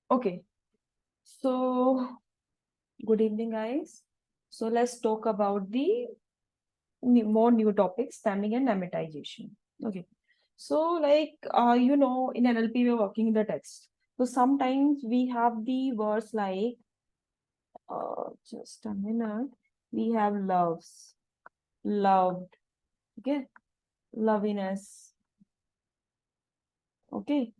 Okay, so good evening, guys. So let's talk about the more new topics, stemming and lemmatization. Okay, so in NLP we're working in the text. So sometimes we have the words like, just a minute, we have loves, loved, okay, loviness, okay,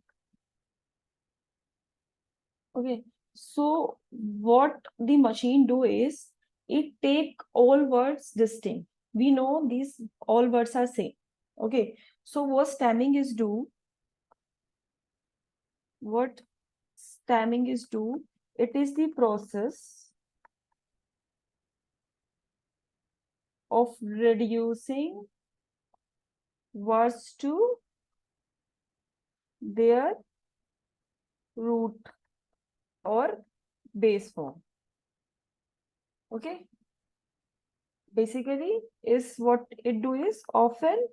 okay. So what the machine do is it take all words distinct. We know these all words are same. Okay. So what stemming is do, it is the process of reducing words to their root or base form. Okay. Basically, is what it do is often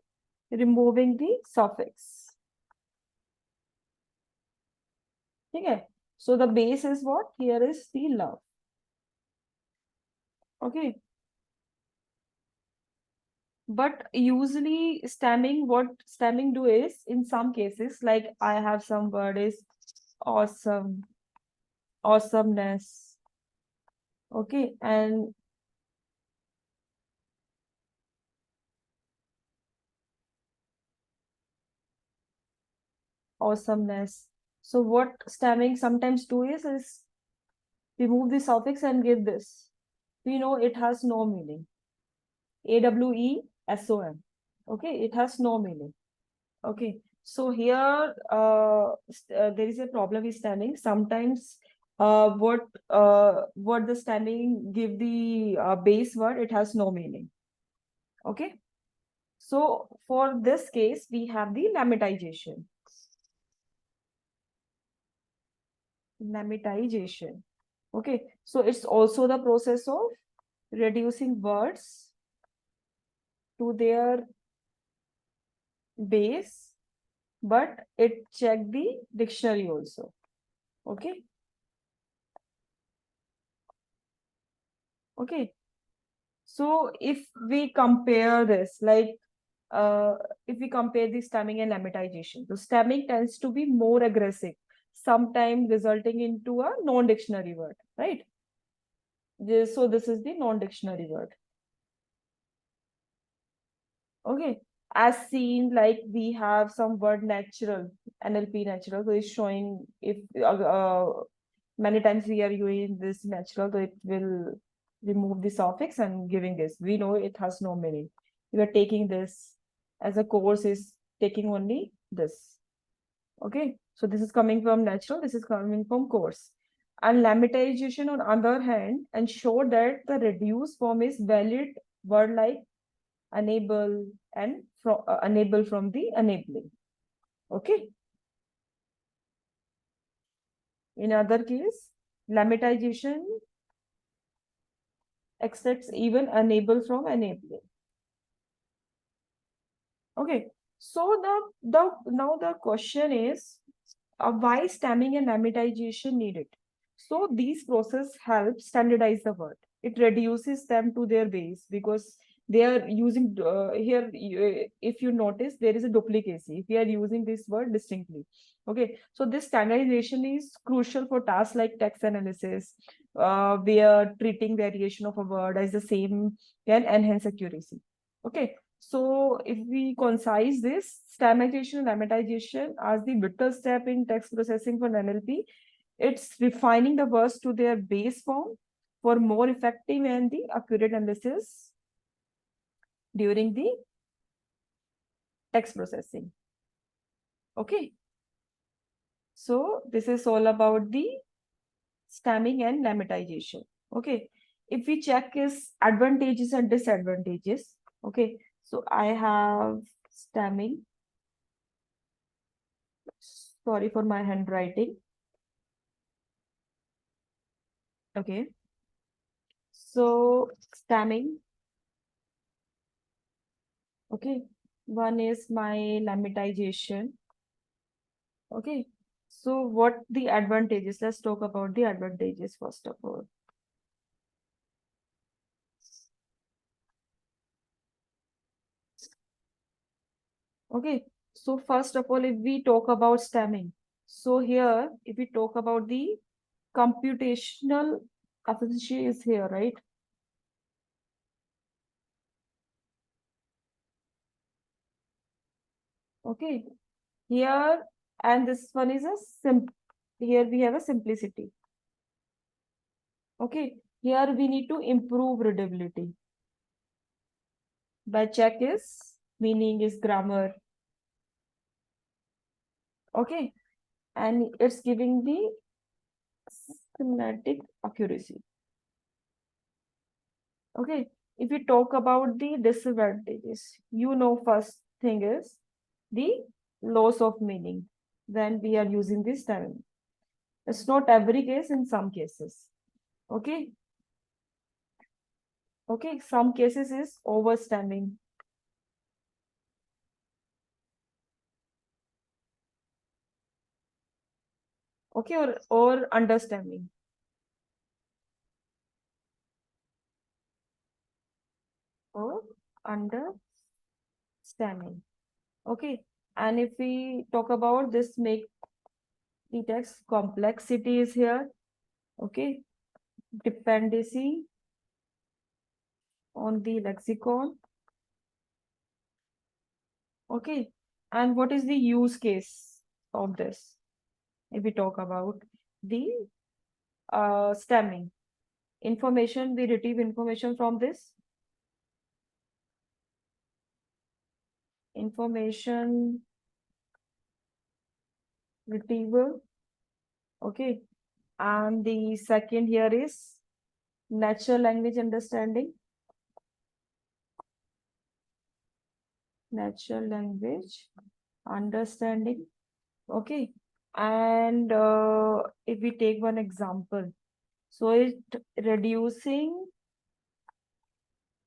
removing the suffix. Okay. So the base is what? Here is the love. Okay. But usually what stemming do is in some cases, like I have some word is awesome, awesomeness. Okay. And awesomeness. So what stemming sometimes do is remove the suffix and give this. We know it has no meaning. AWESOM. Okay, it has no meaning. Okay, so here there is a problem with stemming. Sometimes what the stemming give the base word, it has no meaning. Okay, so for this case we have the lemmatization. Lemmatization. Okay, so it's also the process of reducing words to their base, but it check the dictionary also. Okay. Okay. So if we compare this, if we compare the stemming and lemmatization, the stemming tends to be more aggressive, sometimes resulting into a non-dictionary word, right? So this is the non-dictionary word. Okay. As seen, like we have some word natural, NLP natural, so it's showing if many times we are using this natural, so it will remove the suffix and giving this. We know it has no meaning. We are taking this as a course is taking only this. Okay, so this is coming from natural, this is coming from course. And lemmatization on other hand ensure that the reduced form is valid word like enable and enable from the enabling. Okay. In other case, lemmatization accepts even enable from enabling. Okay. So now the question is why stemming and lemmatization needed? So these process help standardize the word. It reduces them to their base because they are using here. If you notice, there is a duplicacy. If we are using this word distinctly, okay. So this standardization is crucial for tasks like text analysis, where treating variation of a word as the same can enhance accuracy. Okay. So if we concise this, stemmatization and lemmatization as the vital step in text processing for NLP, it's refining the words to their base form for more effective and the accurate analysis during the text processing. Okay. So this is all about the stemming and lemmatization. Okay. If we check is advantages and disadvantages. Okay. So I have stemming. Sorry for my handwriting. Okay. So stemming. Okay. One is my lemmatization. Okay. So what the advantages? Let's talk about the advantages first of all. Okay, so first of all, if we talk about stemming, so here, if we talk about the computational efficiency is here, right? Okay, here, and this one is a here we have a simplicity. Okay, here we need to improve readability. By check is meaning is grammar. Okay, and it's giving the semantic accuracy. Okay, if we talk about the disadvantages, first thing is the loss of meaning when we are using this term. It's not every case, in some cases. Okay, okay, some cases is overstemming. Okay, or understanding. Or understanding. Okay, and if we talk about this, make the text complexity is here. Okay, dependency on the lexicon. Okay, and what is the use case of this? If we talk about the stemming information, we retrieve information from this information retrieval. Okay, and the second here is natural language understanding. Natural language understanding. Okay, and if we take one example, so it reducing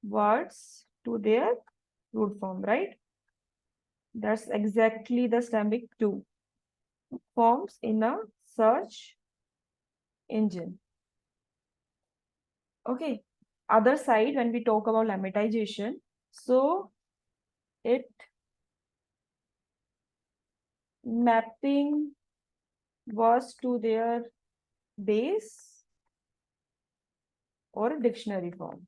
words to their root form, right? That's exactly the stemming two forms in a search engine. Okay, other side, when we talk about lemmatization, so it mapping words to their base or dictionary form.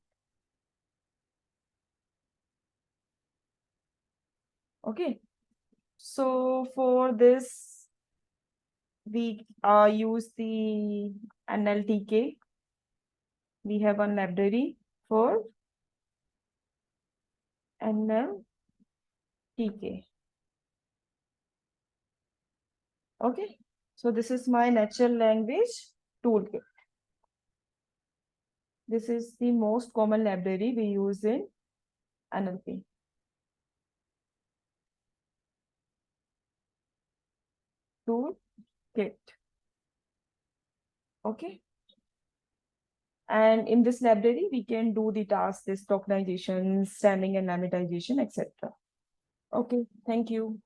Okay, so for this, we use the NLTK. We have one library for NLTK. Okay, so this is my natural language toolkit. This is the most common library we use in NLP. Toolkit. Okay. And in this library, we can do the tasks, this tokenization, stemming and lemmatization, etc. Okay, thank you.